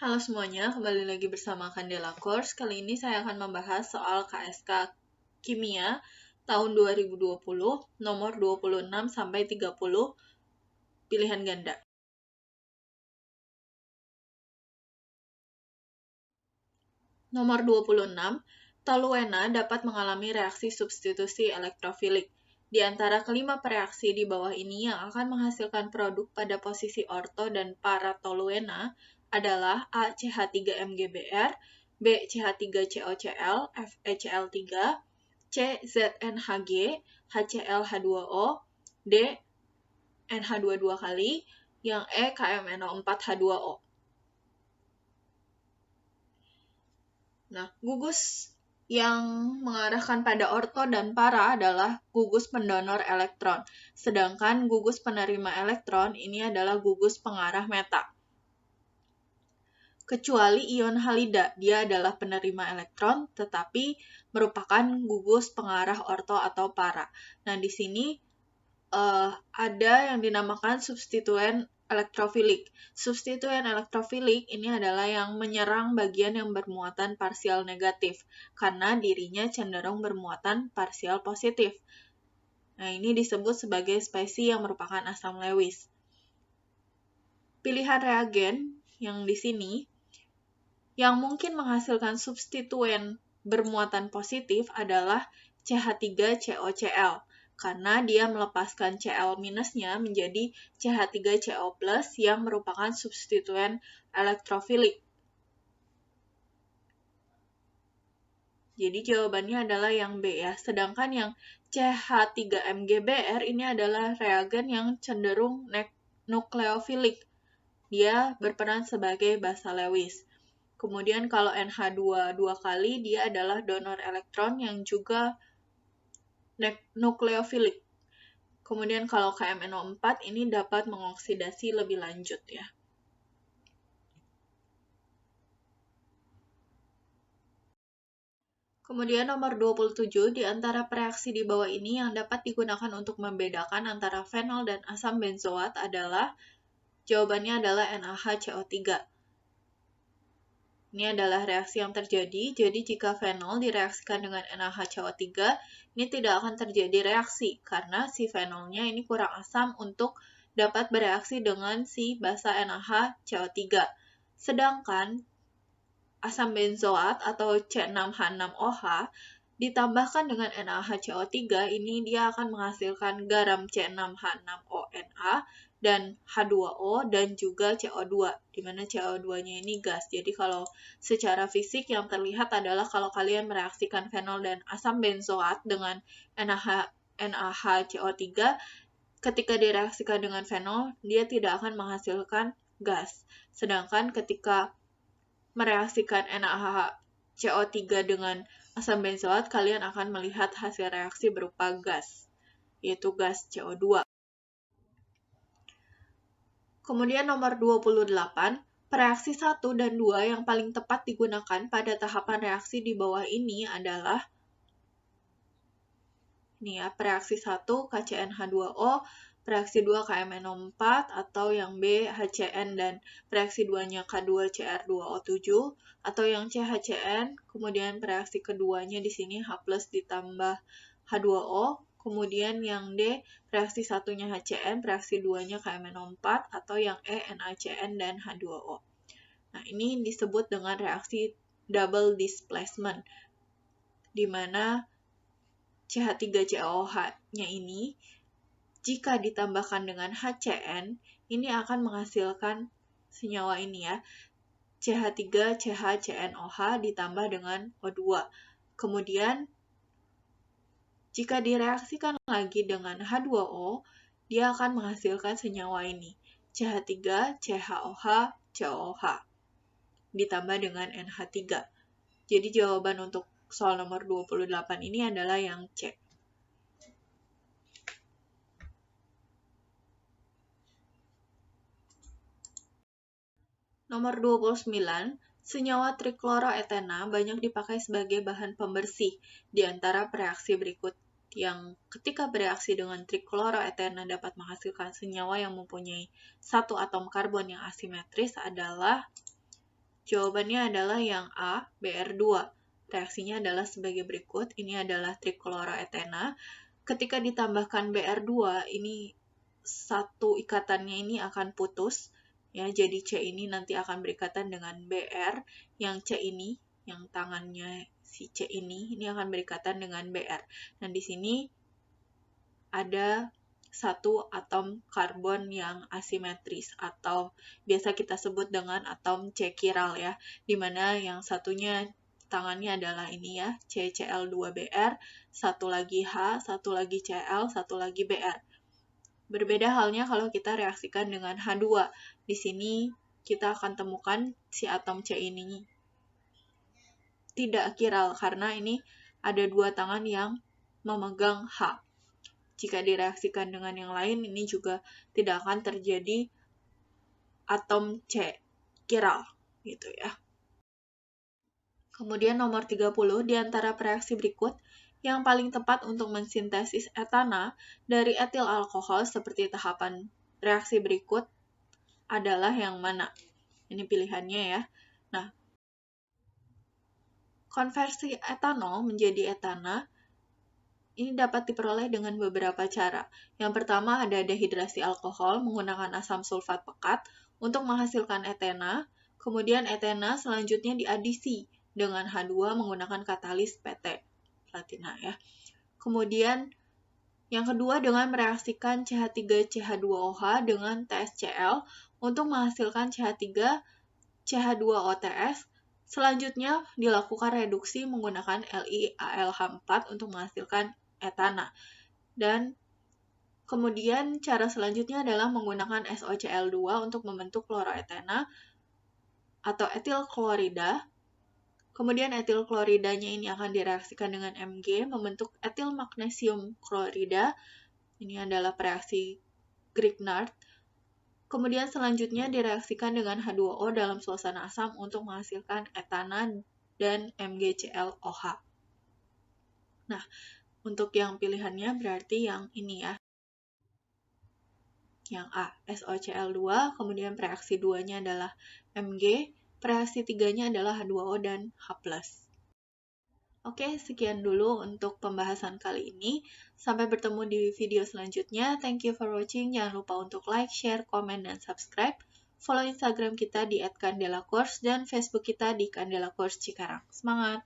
Halo semuanya, kembali lagi bersama Candela Course. Kali ini saya akan membahas soal KSK Kimia tahun 2020, nomor 26-30, pilihan ganda. Nomor 26, toluena dapat mengalami reaksi substitusi elektrofilik. Di antara kelima reaksi di bawah ini yang akan menghasilkan produk pada posisi orto dan para toluena adalah A. CH3MgBr, B. CH3COCl, FeCl3, C. ZNHG, HClH2O, D. NH2 dua kali, yang E. KMNO4H2O. Nah, gugus yang mengarahkan pada orto dan para adalah gugus pendonor elektron, sedangkan gugus penerima elektron ini adalah gugus pengarah meta. Kecuali ion halida, dia adalah penerima elektron, tetapi merupakan gugus pengarah orto atau para. Nah, di sini ada yang dinamakan substituen elektrofilik. Substituen elektrofilik ini adalah yang menyerang bagian yang bermuatan parsial negatif, karena dirinya cenderung bermuatan parsial positif. Nah, ini disebut sebagai spesies yang merupakan asam Lewis. Pilihan reagen yang di sini, yang mungkin menghasilkan substituen bermuatan positif adalah CH3COCl, karena dia melepaskan Cl minusnya menjadi CH3CO plus yang merupakan substituen elektrofilik. Jadi jawabannya adalah yang B ya. Sedangkan yang CH3MgBr ini adalah reagen yang cenderung nukleofilik. Dia berperan sebagai basa Lewis. Kemudian kalau NH2 dua kali, dia adalah donor elektron yang juga nukleofilik. Kemudian kalau KMNO4 ini dapat mengoksidasi lebih lanjut ya. Kemudian nomor 27, di antara reaksi di bawah ini yang dapat digunakan untuk membedakan antara fenol dan asam benzoat adalah, jawabannya adalah NaHCO3. Ini adalah reaksi yang terjadi, jadi jika fenol direaksikan dengan NaHCO3, ini tidak akan terjadi reaksi, karena si fenolnya ini kurang asam untuk dapat bereaksi dengan si basa NaHCO3. Sedangkan asam benzoat atau C6H6OH ditambahkan dengan NaHCO3, ini dia akan menghasilkan garam C6H6ONa dan H2O dan juga CO2, di mana CO2-nya ini gas. Jadi kalau secara fisik yang terlihat adalah kalau kalian mereaksikan fenol dan asam benzoat dengan NaHCO3, ketika direaksikan dengan fenol, dia tidak akan menghasilkan gas. Sedangkan ketika mereaksikan NaHCO3 dengan asam benzoat, kalian akan melihat hasil reaksi berupa gas, yaitu gas CO2. Kemudian nomor 28, reaksi 1 dan 2 yang paling tepat digunakan pada tahapan reaksi di bawah ini adalah ini ya, reaksi 1 KCnH2O, reaksi 2 KMNO4, atau yang B HCN dan reaksi 2-nya K2Cr2O7, atau yang C HCN, kemudian reaksi keduanya di sini H+ ditambah H2O, kemudian yang D reaksi 1-nya HCN, reaksi 2-nya KMNO4, atau yang E NaCN dan H2O. Nah, ini disebut dengan reaksi double displacement, di mana CH3COH-nya ini, jika ditambahkan dengan HCN, ini akan menghasilkan senyawa ini ya, CH3CHCNOH ditambah dengan O2. Kemudian, jika direaksikan lagi dengan H2O, dia akan menghasilkan senyawa ini, CH3CHOH ditambah dengan NH3. Jadi jawaban untuk soal nomor 28 ini adalah yang C. Nomor 29, senyawa trikloroetena banyak dipakai sebagai bahan pembersih di antara reaksi berikut yang ketika bereaksi dengan trikloroetena dapat menghasilkan senyawa yang mempunyai satu atom karbon yang asimetris adalah Jawabannya adalah yang A, BR2. Reaksinya adalah sebagai berikut. Ini adalah trichloroethena. Ketika ditambahkan BR2, ini satu ikatannya ini akan putus. Ya, jadi C ini nanti akan berikatan dengan BR. Yang C ini, yang tangannya si C ini akan berikatan dengan BR. Dan di sini ada satu atom karbon yang asimetris atau biasa kita sebut dengan atom C chiral ya, dimana yang satunya tangannya adalah ini ya, CCl2Br, satu lagi H, satu lagi Cl, satu lagi Br. Berbeda halnya kalau kita reaksikan dengan H2. Di sini kita akan temukan si atom C ini tidak chiral karena ini ada dua tangan yang memegang H. Jika direaksikan dengan yang lain, ini juga tidak akan terjadi atom C chiral, gitu ya. Kemudian nomor 30, di antara reaksi berikut, yang paling tepat untuk mensintesis etana dari etil alkohol seperti tahapan reaksi berikut adalah yang mana? Ini pilihannya ya. Nah, konversi etanol menjadi etana ini dapat diperoleh dengan beberapa cara. Yang pertama ada dehidrasi alkohol menggunakan asam sulfat pekat untuk menghasilkan etena. Kemudian etena selanjutnya diadisi dengan H2 menggunakan katalis PT, platina ya. Kemudian yang kedua dengan mereaksikan CH3CH2OH dengan TSCl untuk menghasilkan CH3 CH2OTS. Selanjutnya dilakukan reduksi menggunakan LiAlH4 untuk menghasilkan etana. Dan kemudian cara selanjutnya adalah menggunakan SOCl2 untuk membentuk kloroetena atau etil klorida. Kemudian etil kloridanya ini akan direaksikan dengan Mg membentuk etil magnesium klorida. Ini adalah reaksi Grignard. Kemudian selanjutnya direaksikan dengan H2O dalam suasana asam untuk menghasilkan etana dan MgClOH. Nah, untuk yang pilihannya berarti yang ini ya. Yang A, SOCl2, kemudian reaksi 2-nya adalah Mg, reaksi 3-nya adalah H2O dan H+. Oke, sekian dulu untuk pembahasan kali ini. Sampai bertemu di video selanjutnya. Thank you for watching. Jangan lupa untuk like, share, komen, dan subscribe. Follow Instagram kita di @candelacourse dan Facebook kita di Candela Course Cikarang. Semangat!